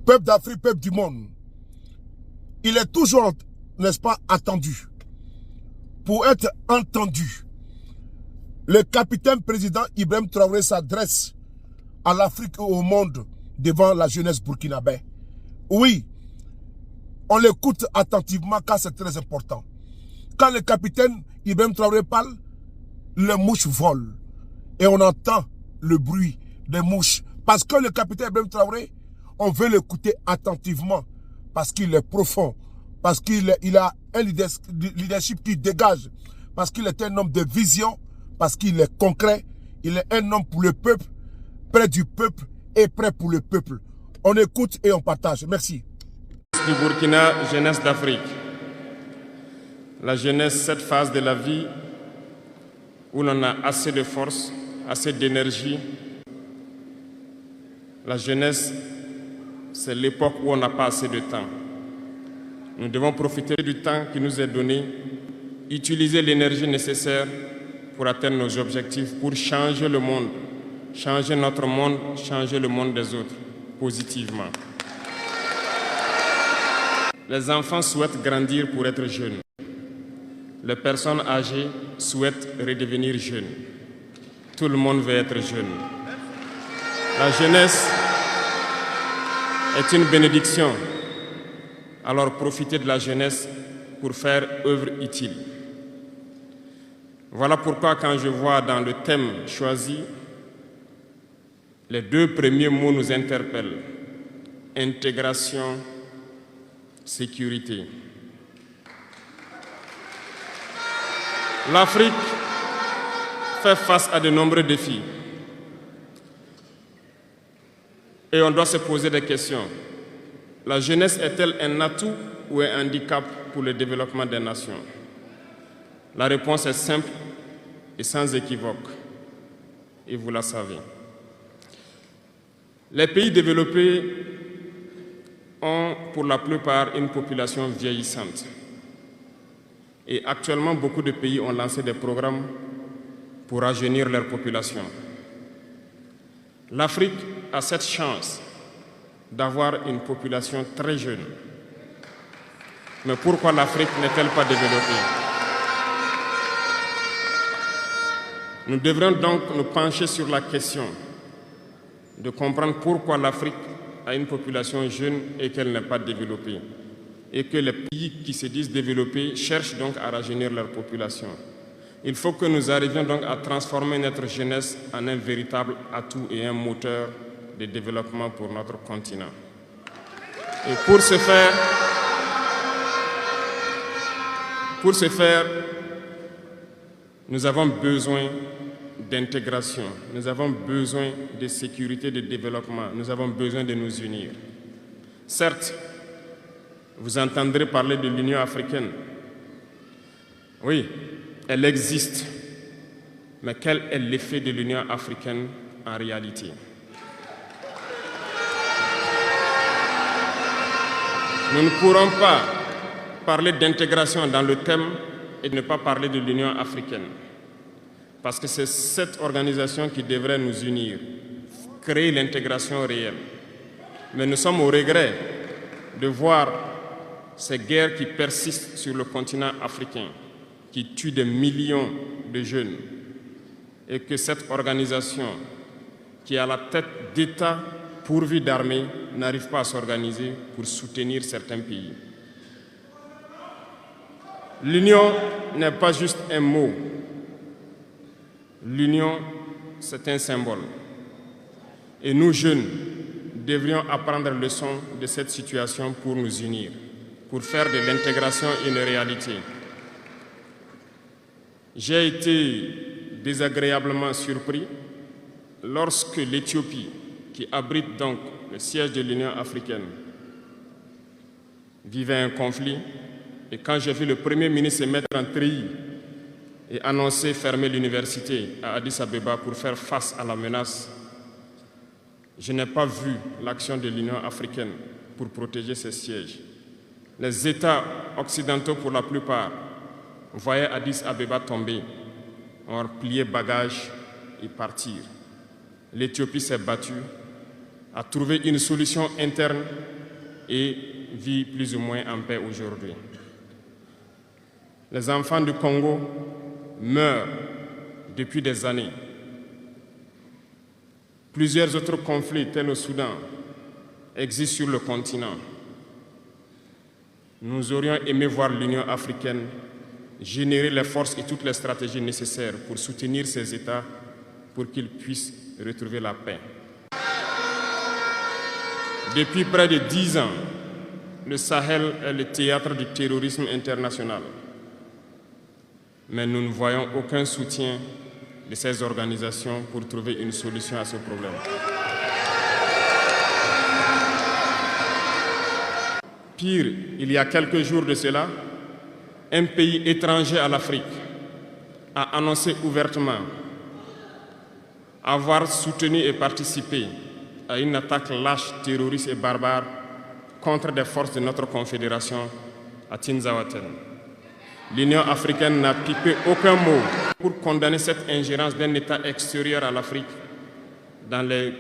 peuple d'Afrique, peuple du monde, il est toujours, n'est-ce pas, attendu. Pour être entendu, le capitaine président Ibrahim Traoré s'adresse à l'Afrique et au monde devant la jeunesse burkinabé. Oui, on l'écoute attentivement car c'est très important. Quand le capitaine Ibrahim Traoré parle, les mouches volent. Et on entend le bruit des mouches. Parce que le capitaine Ibrahim Traoré, on veut l'écouter attentivement. Parce qu'il est profond. Parce qu'il a un leadership qui dégage. Parce qu'il est un homme de vision. Parce qu'il est concret. Il est un homme pour le peuple, près du peuple et prêt pour le peuple. On écoute et on partage. Merci. Du Burkina, jeunesse d'Afrique. La jeunesse, cette phase de la vie où l'on a assez de force, assez d'énergie. La jeunesse, c'est l'époque où on n'a pas assez de temps. Nous devons profiter du temps qui nous est donné, utiliser l'énergie nécessaire pour atteindre nos objectifs, pour changer le monde, changer notre monde, changer le monde des autres, positivement. Les enfants souhaitent grandir pour être jeunes. Les personnes âgées souhaitent redevenir jeunes. Tout le monde veut être jeune. La jeunesse est une bénédiction. Alors profitez de la jeunesse pour faire œuvre utile. Voilà pourquoi quand je vois dans le thème choisi, les deux premiers mots nous interpellent. Intégration, sécurité. L'Afrique fait face à de nombreux défis. Et on doit se poser des questions. La jeunesse est-elle un atout ou un handicap pour le développement des nations? La réponse est simple et sans équivoque. Et vous la savez. Les pays développés ont pour la plupart une population vieillissante. Et actuellement, beaucoup de pays ont lancé des programmes pour rajeunir leur population. L'Afrique a cette chance d'avoir une population très jeune. Mais pourquoi l'Afrique n'est-elle pas développée? Nous devrions donc nous pencher sur la question de comprendre pourquoi l'Afrique a une population jeune et qu'elle n'est pas développée. Et que les pays qui se disent développés cherchent donc à rajeunir leur population. Il faut que nous arrivions donc à transformer notre jeunesse en un véritable atout et un moteur de développement pour notre continent. Et pour ce faire, nous avons besoin d'intégration, nous avons besoin de sécurité, de développement, nous avons besoin de nous unir. Certes, vous entendrez parler de l'Union africaine. Oui, elle existe. Mais quel est l'effet de l'Union africaine en réalité? Nous ne pourrons pas parler d'intégration dans le thème et ne pas parler de l'Union africaine. Parce que c'est cette organisation qui devrait nous unir, créer l'intégration réelle. Mais nous sommes au regret de voir ces guerres qui persistent sur le continent africain, qui tuent des millions de jeunes, et que cette organisation, qui est à la tête d'États pourvus d'armées, n'arrive pas à s'organiser pour soutenir certains pays. L'union n'est pas juste un mot. L'union, c'est un symbole. Et nous, jeunes, devrions apprendre la leçon de cette situation pour nous unir, pour faire de l'intégration une réalité. J'ai été désagréablement surpris lorsque l'Éthiopie, qui abrite donc le siège de l'Union africaine, vivait un conflit. Et quand j'ai vu le Premier ministre se mettre en treillis et annoncer fermer l'université à Addis Abeba pour faire face à la menace, je n'ai pas vu l'action de l'Union africaine pour protéger ces sièges. Les États occidentaux, pour la plupart, voyaient Addis Abeba tomber, ont plié bagages et partir. L'Éthiopie s'est battue, a trouvé une solution interne et vit plus ou moins en paix aujourd'hui. Les enfants du Congo meurent depuis des années. Plusieurs autres conflits, tels au Soudan, existent sur le continent. Nous aurions aimé voir l'Union africaine générer les forces et toutes les stratégies nécessaires pour soutenir ces États pour qu'ils puissent retrouver la paix. Depuis près de 10 ans, le Sahel est le théâtre du terrorisme international. Mais nous ne voyons aucun soutien de ces organisations pour trouver une solution à ce problème. Pire, il y a quelques jours de cela, un pays étranger à l'Afrique a annoncé ouvertement avoir soutenu et participé à une attaque lâche, terroriste et barbare contre des forces de notre confédération à Tinzaouaten. L'Union africaine n'a pipé aucun mot pour condamner cette ingérence d'un État extérieur à l'Afrique dans les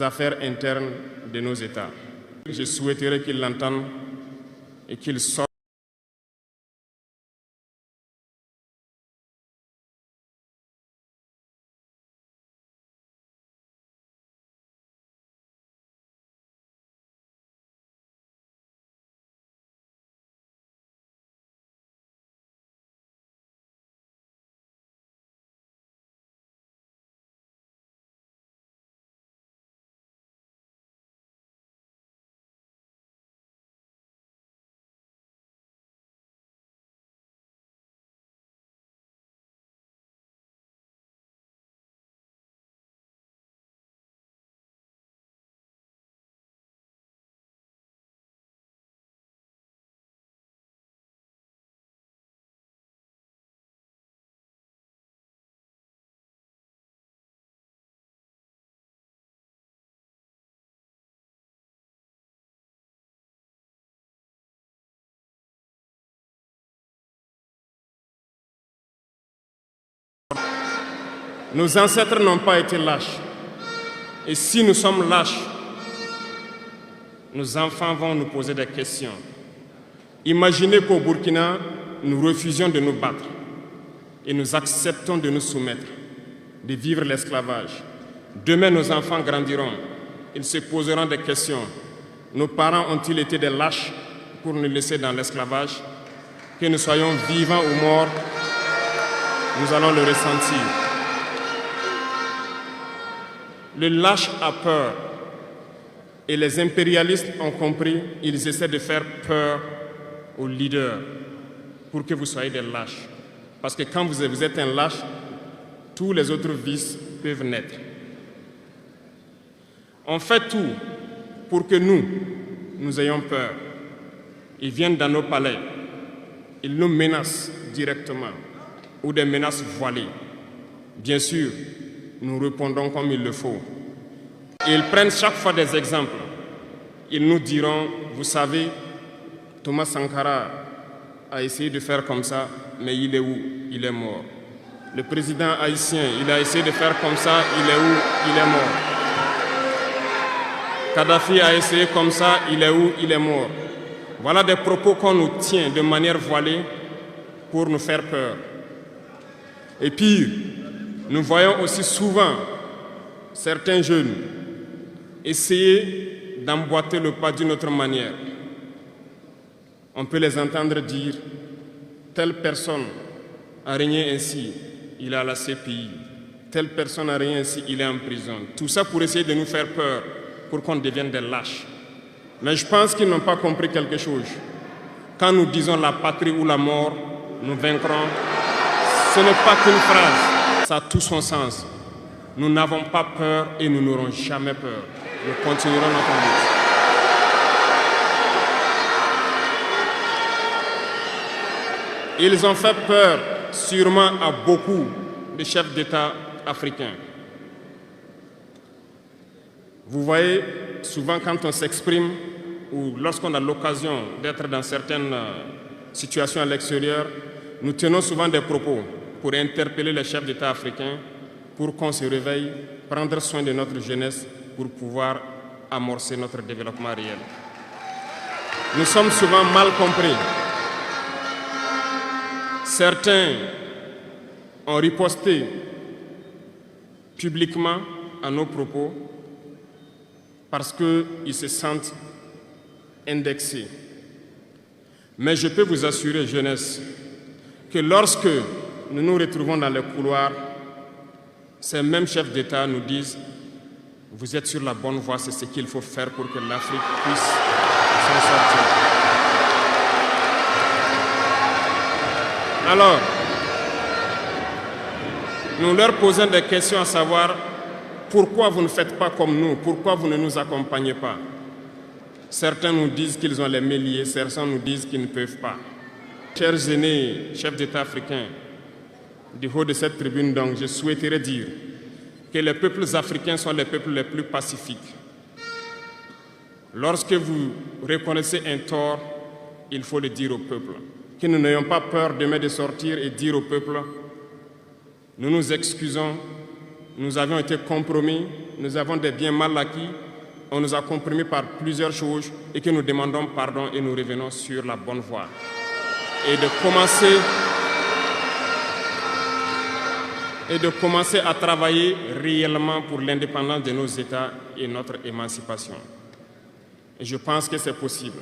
affaires internes de nos États. Je souhaiterais qu'ils l'entendent et qu'ils sortent. Nos ancêtres n'ont pas été lâches. Et si nous sommes lâches, nos enfants vont nous poser des questions. Imaginez qu'au Burkina, nous refusions de nous battre et nous acceptons de nous soumettre, de vivre l'esclavage. Demain, nos enfants grandiront. Ils se poseront des questions. Nos parents ont-ils été des lâches pour nous laisser dans l'esclavage? Que nous soyons vivants ou morts, nous allons le ressentir. Le lâche a peur et les impérialistes ont compris, ils essaient de faire peur aux leaders pour que vous soyez des lâches. Parce que quand vous êtes un lâche, tous les autres vices peuvent naître. On fait tout pour que nous ayons peur. Ils viennent dans nos palais, ils nous menacent directement ou des menaces voilées. Bien sûr, nous répondons comme il le faut. Ils prennent chaque fois des exemples. Ils nous diront, vous savez, Thomas Sankara a essayé de faire comme ça, mais il est où? Il est mort. Le président haïtien, il a essayé de faire comme ça, il est où? Il est mort. Kadhafi a essayé comme ça, il est où? Il est mort. Voilà des propos qu'on nous tient de manière voilée pour nous faire peur. Et pire, nous voyons aussi souvent certains jeunes essayer d'emboîter le pas d'une autre manière. On peut les entendre dire « telle personne a régné ainsi, il est à la CPI. Telle personne a régné ainsi, il est en prison. » Tout ça pour essayer de nous faire peur, pour qu'on devienne des lâches. Mais je pense qu'ils n'ont pas compris quelque chose. Quand nous disons la patrie ou la mort, nous vaincrons, ce n'est pas qu'une phrase. Ça a tout son sens. Nous n'avons pas peur et nous n'aurons jamais peur. Nous continuerons notre lutte. Ils ont fait peur sûrement à beaucoup de chefs d'État africains. Vous voyez, souvent quand on s'exprime ou lorsqu'on a l'occasion d'être dans certaines situations à l'extérieur, nous tenons souvent des propos pour interpeller les chefs d'État africains pour qu'on se réveille, prendre soin de notre jeunesse pour pouvoir amorcer notre développement réel. nous sommes souvent mal compris. Certains ont riposté publiquement à nos propos parce qu'ils se sentent indexés. Mais je peux vous assurer, jeunesse, que lorsque nous nous retrouvons dans les couloirs, ces mêmes chefs d'État nous disent « Vous êtes sur la bonne voie, c'est ce qu'il faut faire pour que l'Afrique puisse s'en sortir. » Alors, nous leur posons des questions à savoir pourquoi vous ne faites pas comme nous, pourquoi vous ne nous accompagnez pas. Certains nous disent qu'ils ont les mains liées, certains nous disent qu'ils ne peuvent pas. Chers aînés, chefs d'État africains, du haut de cette tribune, donc, je souhaiterais dire que les peuples africains sont les peuples les plus pacifiques. Lorsque vous reconnaissez un tort, il faut le dire au peuple. Que nous n'ayons pas peur demain de sortir et dire au peuple « Nous nous excusons, nous avions été compromis, nous avons des biens mal acquis, on nous a compromis par plusieurs choses et que nous demandons pardon et nous revenons sur la bonne voie. » Et de commencer à travailler réellement pour l'indépendance de nos États et notre émancipation. Et je pense que c'est possible.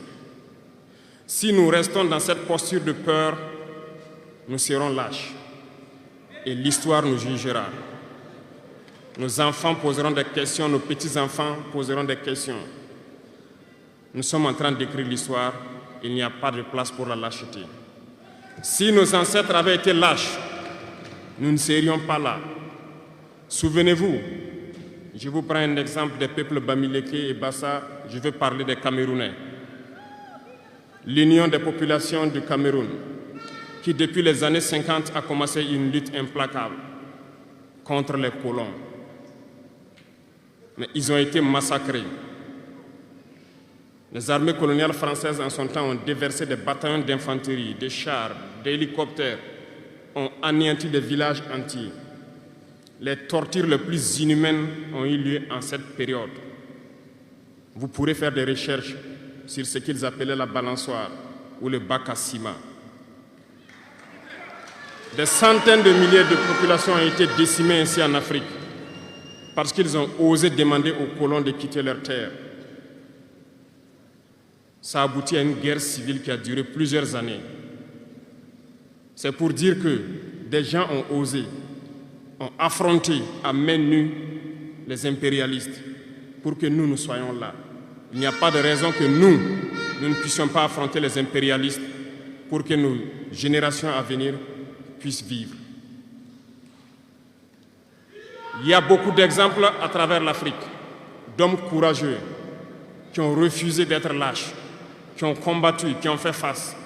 Si nous restons dans cette posture de peur, nous serons lâches et l'histoire nous jugera. Nos enfants poseront des questions, nos petits-enfants poseront des questions. Nous sommes en train d'écrire l'histoire, il n'y a pas de place pour la lâcheté. Si nos ancêtres avaient été lâches, nous ne serions pas là. Souvenez-vous, je vous prends un exemple des peuples Bamileke et Bassa, je veux parler des Camerounais. L'Union des populations du Cameroun, qui depuis les années 50 a commencé une lutte implacable contre les colons. Mais ils ont été massacrés. Les armées coloniales françaises en son temps ont déversé des bataillons d'infanterie, des chars, des hélicoptères, ont anéanti des villages entiers. Les tortures les plus inhumaines ont eu lieu en cette période. Vous pourrez faire des recherches sur ce qu'ils appelaient la balançoire ou le bac à ciment. Des centaines de milliers de populations ont été décimées ainsi en Afrique parce qu'ils ont osé demander aux colons de quitter leurs terres. Ça a abouti à une guerre civile qui a duré plusieurs années. C'est pour dire que des gens ont osé, ont affronté à main nue les impérialistes pour que nous soyons là. Il n'y a pas de raison que nous ne puissions pas affronter les impérialistes pour que nos générations à venir puissent vivre. Il y a beaucoup d'exemples à travers l'Afrique d'hommes courageux qui ont refusé d'être lâches, qui ont combattu, qui ont fait face.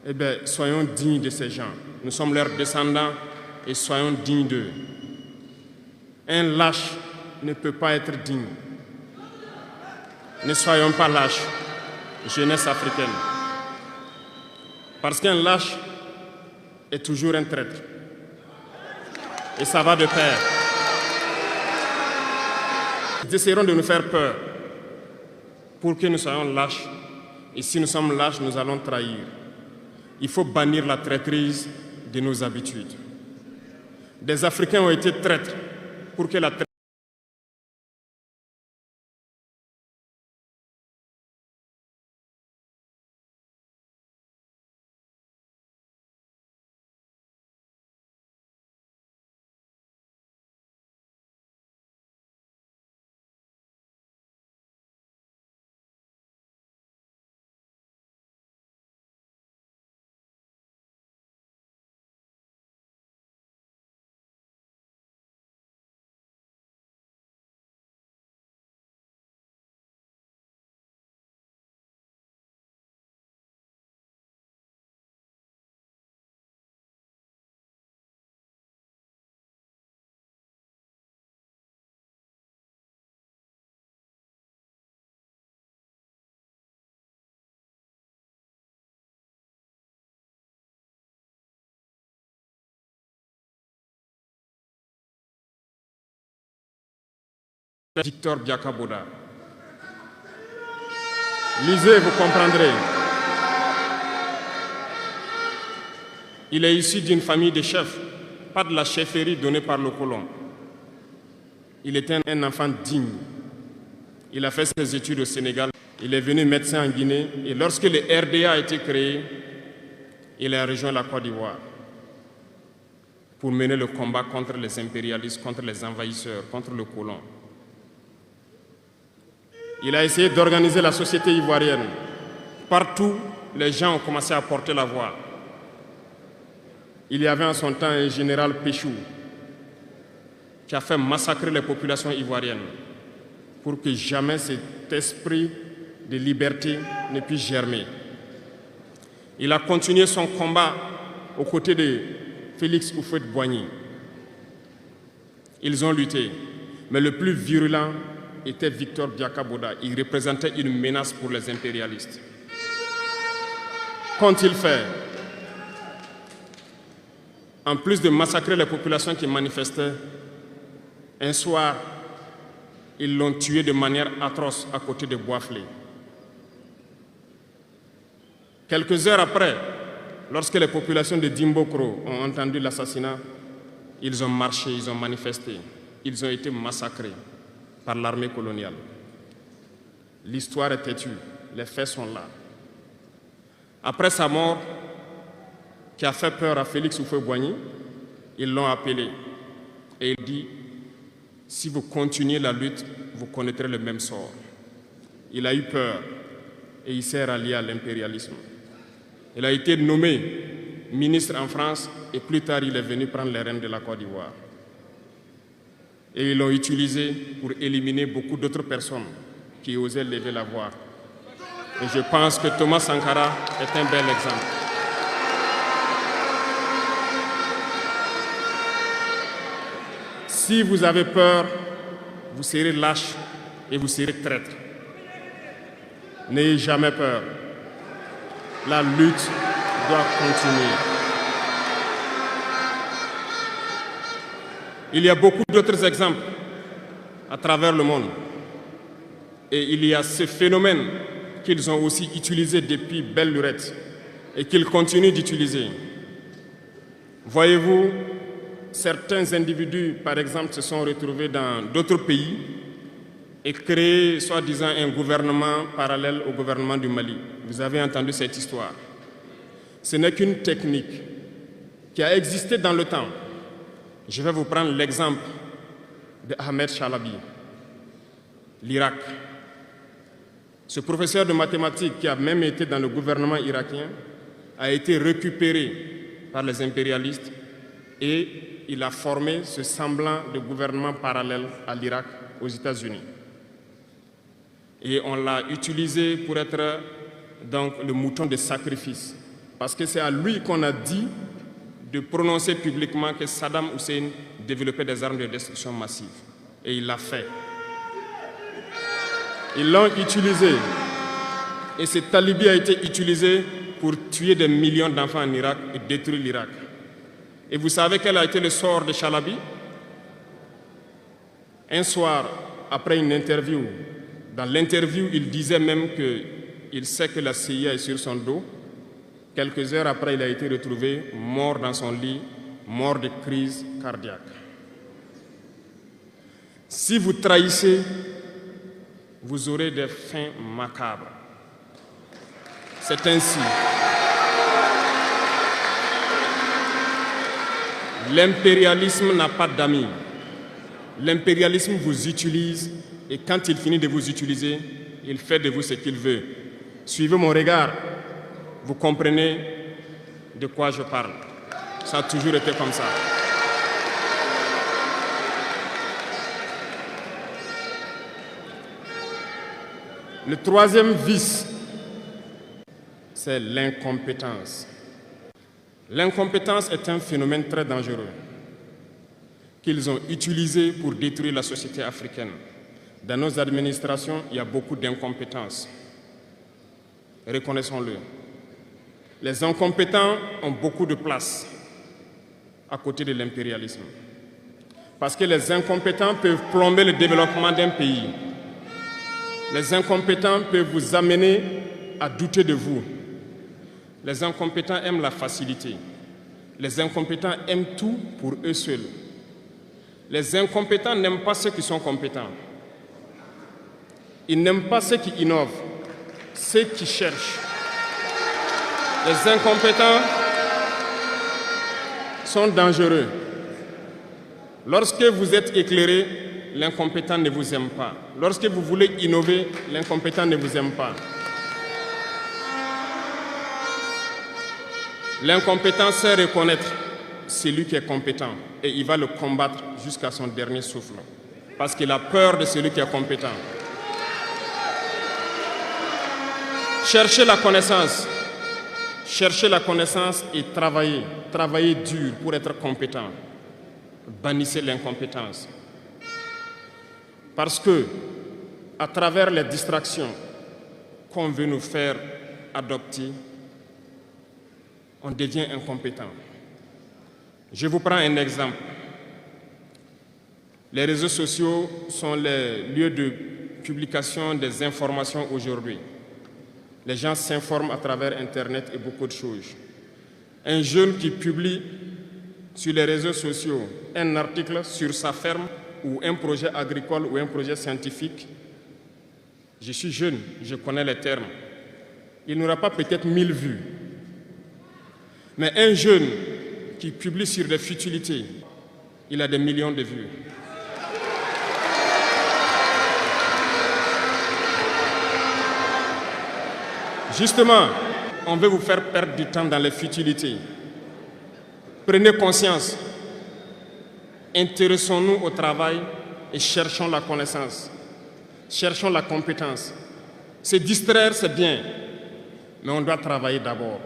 Eh bien, soyons dignes de ces gens. Nous sommes leurs descendants et soyons dignes d'eux. Un lâche ne peut pas être digne. Ne soyons pas lâches, jeunesse africaine. Parce qu'un lâche est toujours un traître. Et ça va de pair. Ils essaieront de nous faire peur pour que nous soyons lâches. Et si nous sommes lâches, nous allons trahir. Il faut bannir la traîtrise de nos habitudes. Des Africains ont été traîtres pour que la traîtrise Victor Biakaboda. Lisez, vous comprendrez. Il est issu d'une famille de chefs, pas de la chefferie donnée par le colon. Il était un enfant digne. Il a fait ses études au Sénégal. Il est venu médecin en Guinée. Et lorsque le RDA a été créé, il a rejoint la Côte d'Ivoire pour mener le combat contre les impérialistes, contre les envahisseurs, contre le colon. Il a essayé d'organiser la société ivoirienne. Partout, les gens ont commencé à porter la voix. Il y avait en son temps un général Péchou qui a fait massacrer les populations ivoiriennes pour que jamais cet esprit de liberté ne puisse germer. Il a continué son combat aux côtés de Félix Houphouët-Boigny. Ils ont lutté, mais le plus virulent était Victor Biakaboda. Il représentait une menace pour les impérialistes. Qu'ont-ils fait? En plus de massacrer les populations qui manifestaient, un soir, ils l'ont tué de manière atroce à côté de Boisflé. Quelques heures après, lorsque les populations de Dimbokro ont entendu l'assassinat, ils ont marché, ils ont manifesté, ils ont été massacrés par l'armée coloniale. L'histoire est têtue, les faits sont là. Après sa mort, qui a fait peur à Félix Houphouët-Boigny, ils l'ont appelé et il dit: si vous continuez la lutte, vous connaîtrez le même sort. Il a eu peur et il s'est rallié à l'impérialisme. Il a été nommé ministre en France et plus tard il est venu prendre les rênes de la Côte d'Ivoire. Et ils l'ont utilisé pour éliminer beaucoup d'autres personnes qui osaient lever la voix. Et je pense que Thomas Sankara est un bel exemple. Si vous avez peur, vous serez lâche et vous serez traître. N'ayez jamais peur. La lutte doit continuer. Il y a beaucoup d'autres exemples à travers le monde. Et il y a ce phénomène qu'ils ont aussi utilisé depuis belle lurette et qu'ils continuent d'utiliser. Voyez-vous, certains individus, par exemple, se sont retrouvés dans d'autres pays et créé, soi-disant, un gouvernement parallèle au gouvernement du Mali. Vous avez entendu cette histoire. Ce n'est qu'une technique qui a existé dans le temps. Je vais vous prendre l'exemple de Ahmed Chalabi, l'Irak. Ce professeur de mathématiques qui a même été dans le gouvernement irakien a été récupéré par les impérialistes et il a formé ce semblant de gouvernement parallèle à l'Irak, aux États-Unis. Et on l'a utilisé pour être donc le mouton de sacrifice. Parce que c'est à lui qu'on a dit de prononcer publiquement que Saddam Hussein développait des armes de destruction massive. Et il l'a fait. Ils l'ont utilisé. Et cet alibi a été utilisé pour tuer des millions d'enfants en Irak et détruire l'Irak. Et vous savez quel a été le sort de Chalabi? Un soir, après une interview, dans l'interview, il disait même qu'il sait que la CIA est sur son dos. Quelques heures après, il a été retrouvé mort dans son lit, mort de crise cardiaque. Si vous trahissez, vous aurez des fins macabres. C'est ainsi. L'impérialisme n'a pas d'amis. L'impérialisme vous utilise et quand il finit de vous utiliser, il fait de vous ce qu'il veut. Suivez mon regard, vous comprenez de quoi je parle. Ça a toujours été comme ça. Le troisième vice, c'est l'incompétence. L'incompétence est un phénomène très dangereux qu'ils ont utilisé pour détruire la société africaine. Dans nos administrations, il y a beaucoup d'incompétence. Reconnaissons-le. Les incompétents ont beaucoup de place à côté de l'impérialisme. Parce que les incompétents peuvent plomber le développement d'un pays. Les incompétents peuvent vous amener à douter de vous. Les incompétents aiment la facilité. Les incompétents aiment tout pour eux seuls. Les incompétents n'aiment pas ceux qui sont compétents. Ils n'aiment pas ceux qui innovent, ceux qui cherchent. Les incompétents sont dangereux. Lorsque vous êtes éclairé, l'incompétent ne vous aime pas. Lorsque vous voulez innover, l'incompétent ne vous aime pas. L'incompétent sait reconnaître celui qui est compétent et il va le combattre jusqu'à son dernier souffle parce qu'il a peur de celui qui est compétent. Cherchez la connaissance et travaillez dur pour être compétent. Bannissez l'incompétence. Parce que, à travers les distractions qu'on veut nous faire adopter, on devient incompétent. Je vous prends un exemple. Les réseaux sociaux sont les lieux de publication des informations aujourd'hui. Les gens s'informent à travers Internet et beaucoup de choses. Un jeune qui publie sur les réseaux sociaux un article sur sa ferme ou un projet agricole ou un projet scientifique, je suis jeune, je connais les termes, il n'aura pas peut-être 1000 vues. Mais un jeune qui publie sur des futilités, il a des millions de vues. Justement, on veut vous faire perdre du temps dans les futilités. Prenez conscience. Intéressons-nous au travail et cherchons la connaissance. Cherchons la compétence. Se distraire, c'est bien, mais on doit travailler d'abord.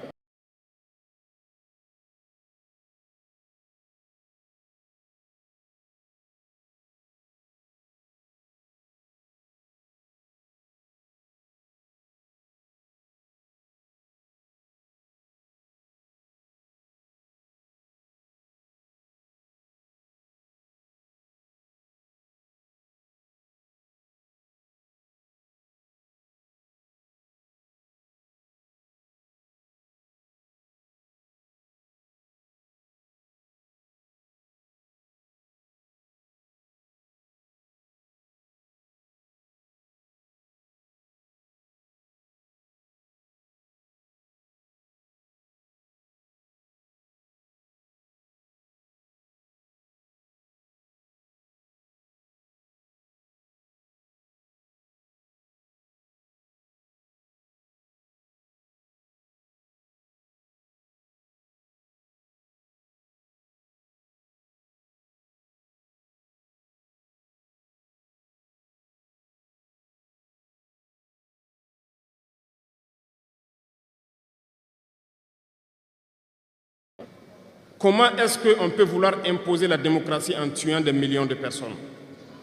Comment est-ce qu'on peut vouloir imposer la démocratie en tuant des millions de personnes?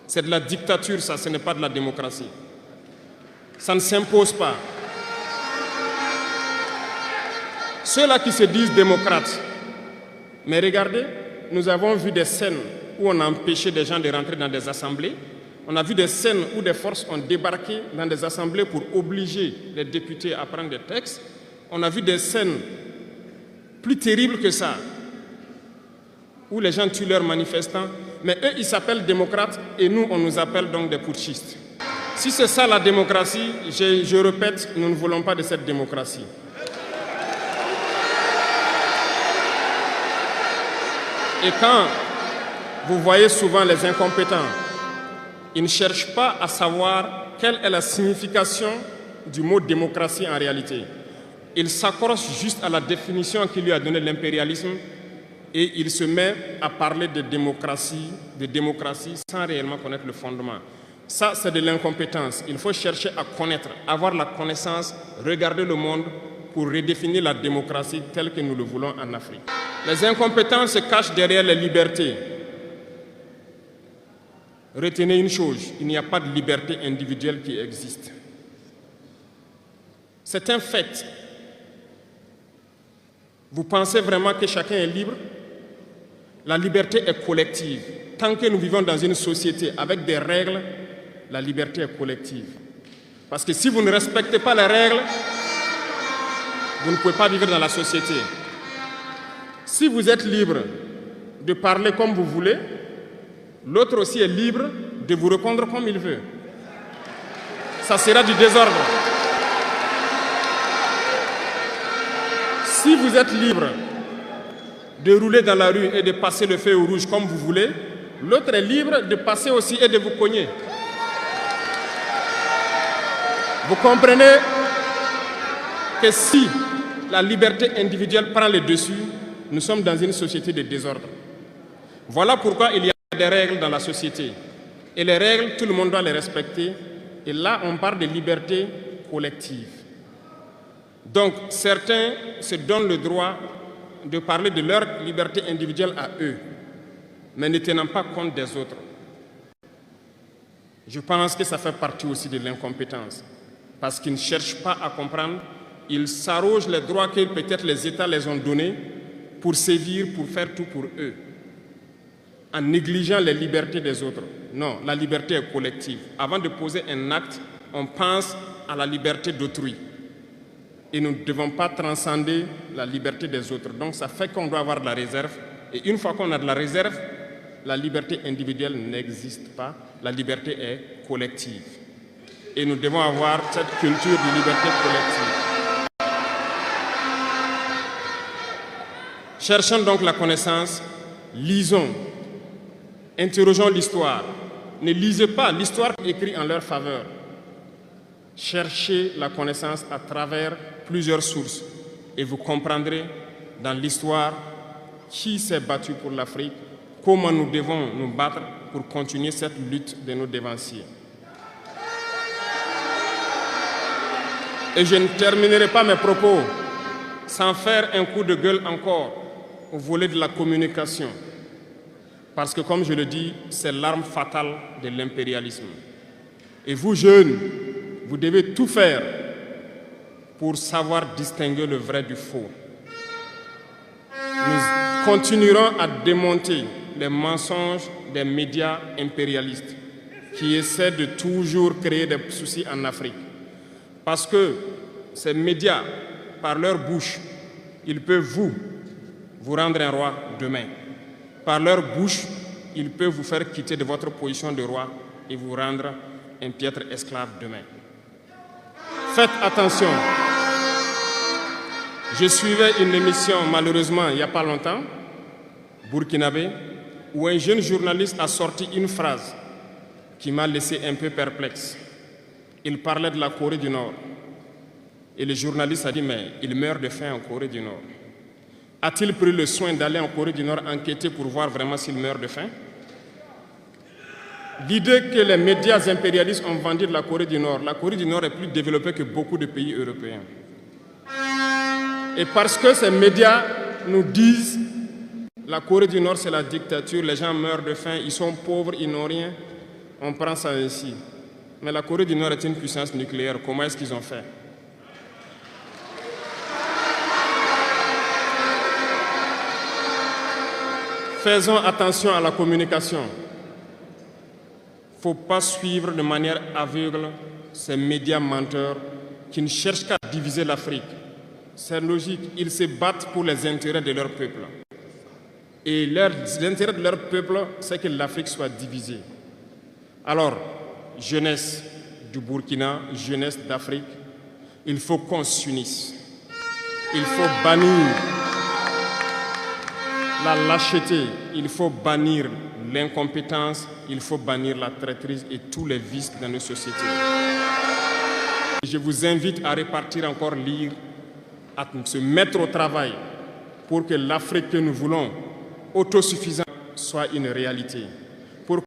C'est de la dictature, ça, ce n'est pas de la démocratie. Ça ne s'impose pas. Ceux-là qui se disent démocrates, mais regardez, nous avons vu des scènes où on a empêché des gens de rentrer dans des assemblées. On a vu des scènes où des forces ont débarqué dans des assemblées pour obliger les députés à prendre des textes. On a vu des scènes plus terribles que ça, où les gens tuent leurs manifestants, mais eux, ils s'appellent démocrates et nous, on nous appelle donc des putschistes. Si c'est ça la démocratie, je répète, nous ne voulons pas de cette démocratie. Et quand vous voyez souvent les incompétents, ils ne cherchent pas à savoir quelle est la signification du mot démocratie en réalité. Ils s'accrochent juste à la définition qui lui a donné l'impérialisme et il se met à parler de démocratie sans réellement connaître le fondement. Ça, c'est de l'incompétence. Il faut chercher à connaître, avoir la connaissance, regarder le monde pour redéfinir la démocratie telle que nous le voulons en Afrique. Les incompétents se cachent derrière les libertés. Retenez une chose, il n'y a pas de liberté individuelle qui existe. C'est un fait. Vous pensez vraiment que chacun est libre? La liberté est collective. Tant que nous vivons dans une société avec des règles, la liberté est collective. Parce que si vous ne respectez pas les règles, vous ne pouvez pas vivre dans la société. Si vous êtes libre de parler comme vous voulez, l'autre aussi est libre de vous répondre comme il veut. Ça sera du désordre. Si vous êtes libre de rouler dans la rue et de passer le feu rouge comme vous voulez, l'autre est libre de passer aussi et de vous cogner. Vous comprenez que si la liberté individuelle prend le dessus, nous sommes dans une société de désordre. Voilà pourquoi il y a des règles dans la société. Et les règles, tout le monde doit les respecter. Et là, on parle de liberté collective. Donc, certains se donnent le droit de parler de leur liberté individuelle à eux, mais ne tenant pas compte des autres. Je pense que ça fait partie aussi de l'incompétence, parce qu'ils ne cherchent pas à comprendre, ils s'arrogent les droits que peut-être les États les ont donnés pour sévir, pour faire tout pour eux, en négligeant les libertés des autres. Non, la liberté est collective. Avant de poser un acte, on pense à la liberté d'autrui. Et nous ne devons pas transcender la liberté des autres. Donc ça fait qu'on doit avoir de la réserve. Et une fois qu'on a de la réserve, la liberté individuelle n'existe pas. La liberté est collective. Et nous devons avoir cette culture de liberté collective. Cherchons donc la connaissance, lisons, interrogeons l'histoire. Ne lisez pas l'histoire écrite en leur faveur. Cherchez la connaissance à travers plusieurs sources et vous comprendrez dans l'histoire qui s'est battu pour l'Afrique, comment nous devons nous battre pour continuer cette lutte de nos dévanciers. Et je ne terminerai pas mes propos sans faire un coup de gueule encore au volet de la communication. Parce que, comme je le dis, c'est l'arme fatale de l'impérialisme. Et vous, jeunes, vous devez tout faire pour savoir distinguer le vrai du faux. Nous continuerons à démonter les mensonges des médias impérialistes qui essaient de toujours créer des soucis en Afrique. Parce que ces médias, par leur bouche, ils peuvent vous rendre un roi demain. Par leur bouche, ils peuvent vous faire quitter de votre position de roi et vous rendre un piètre esclave demain. Faites attention. Je suivais une émission, malheureusement, il n'y a pas longtemps, burkinabé, où un jeune journaliste a sorti une phrase qui m'a laissé un peu perplexe. Il parlait de la Corée du Nord. Et le journaliste a dit, mais il meurt de faim en Corée du Nord. A-t-il pris le soin d'aller en Corée du Nord enquêter pour voir vraiment s'il meurt de faim? L'idée que les médias impérialistes ont vendu de la Corée du Nord est plus développée que beaucoup de pays européens. Et parce que ces médias nous disent la Corée du Nord c'est la dictature, les gens meurent de faim, ils sont pauvres, ils n'ont rien, on prend ça ainsi. Mais la Corée du Nord est une puissance nucléaire, comment est-ce qu'ils ont fait? Faisons attention à la communication. Il ne faut pas suivre de manière aveugle ces médias menteurs qui ne cherchent qu'à diviser l'Afrique. C'est logique, ils se battent pour les intérêts de leur peuple. Et l'intérêt de leur peuple, c'est que l'Afrique soit divisée. Alors, jeunesse du Burkina, jeunesse d'Afrique, il faut qu'on s'unisse. Il faut bannir la lâcheté, il faut bannir l'incompétence, il faut bannir la traîtrise et tous les vices dans nos sociétés. Je vous invite à repartir encore lire, à se mettre au travail pour que l'Afrique que nous voulons, autosuffisante, soit une réalité.